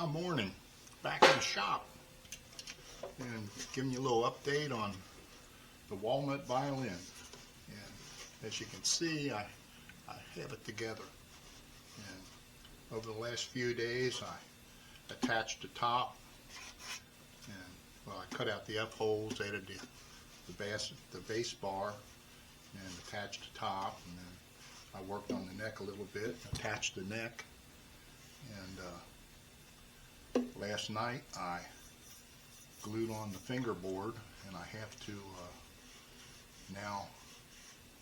Morning, back in the shop and giving you a little update on the walnut violin. And as you can see, I have it together. And over the last few days, I attached the top, and well, I cut out the up holes, added the bass bar, and attached the top, and then I worked on the neck a little bit, attached the neck, and last night I glued on the fingerboard, and I have to now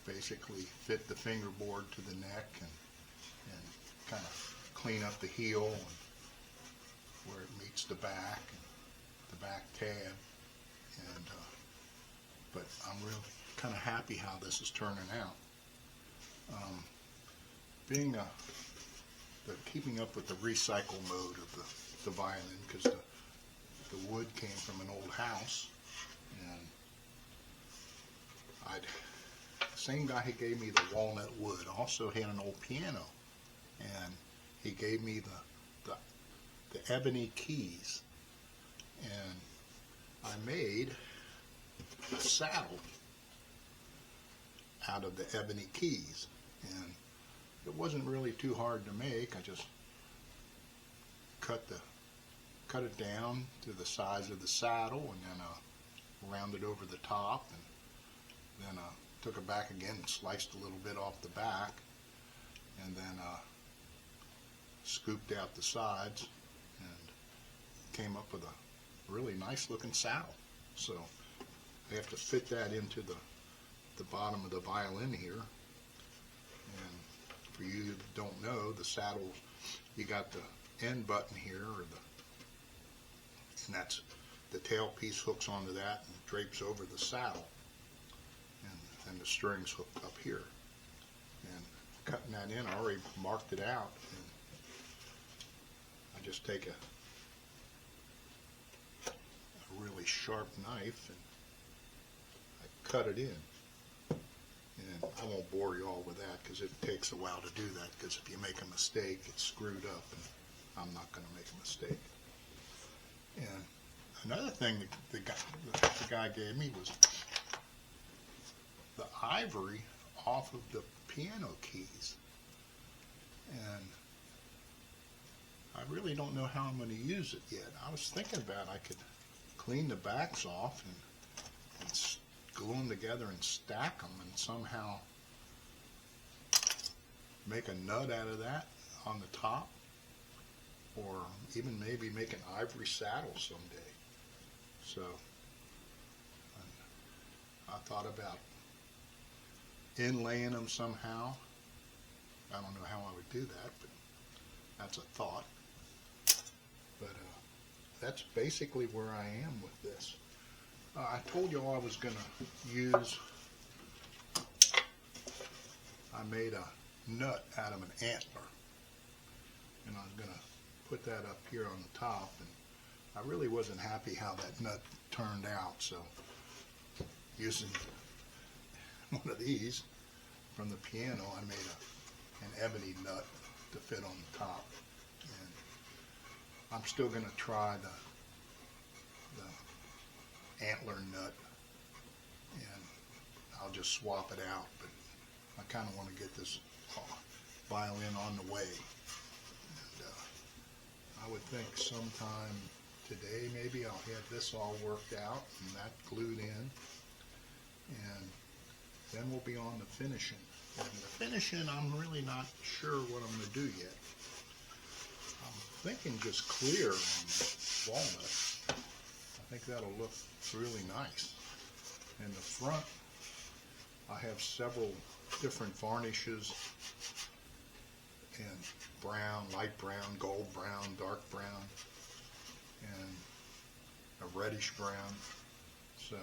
basically fit the fingerboard to the neck and kind of clean up the heel and where it meets the back and the back tab. And but I'm really kind of happy how this is turning out. Keeping up with the recycle mode of the violin, because the wood came from an old house, and the same guy who gave me the walnut wood also had an old piano, and he gave me the ebony keys, and I made a saddle out of the ebony keys, and it wasn't really too hard to make. I just cut it down to the size of the saddle, and then rounded over the top, and then took it back again and sliced a little bit off the back, and then scooped out the sides and came up with a really nice looking saddle. So I have to fit that into the bottom of the violin here. And for you who don't know, the saddle, you got the end button here, and that's the tail piece hooks onto that and drapes over the saddle, and the strings hook up here. And cutting that in, I already marked it out, and I just take a really sharp knife and I cut it in. And I won't bore you all with that because it takes a while to do that, because if you make a mistake, it's screwed up, and I'm not going to make a mistake. And another thing the guy gave me was the ivory off of the piano keys. And I really don't know how I'm going to use it yet. I was thinking about I could clean the backs off and glue them together and stack them and somehow make a nut out of that on the top, or even maybe make an ivory saddle someday. So I thought about inlaying them somehow. I don't know how I would do that, but that's a thought. But that's basically where I am with this. I told you all I was going to use, I made a nut out of an antler, and I was going to put that up here on the top, and I really wasn't happy how that nut turned out, so using one of these from the piano, I made an ebony nut to fit on the top. And I'm still going to try the antler nut, and I'll just swap it out, but I kind of want to get this violin on the way. And I would think sometime today maybe I'll have this all worked out and that glued in, and then we'll be on the finishing. And the finishing, I'm really not sure what I'm going to do yet. I'm thinking just clear on the walnut. I think that'll look really nice. In the front, I have several different varnishes in brown, light brown, gold brown, dark brown, and a reddish brown. So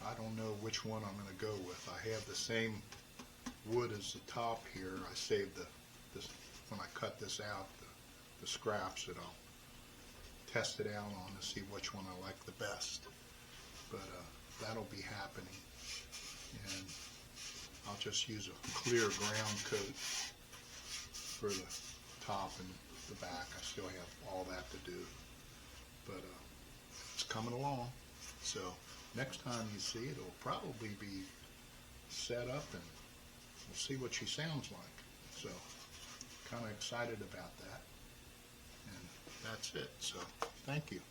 I don't know which one I'm going to go with. I have the same wood as the top here. I saved this when I cut this out, the scraps that I'll test it out on to see which one I like the best. But that'll be happening, and I'll just use a clear ground coat for the top and the back. I still have all that to do, but it's coming along. So next time you see it, it'll probably be set up, and we'll see what she sounds like. So kind of excited about that, and that's it. So thank you.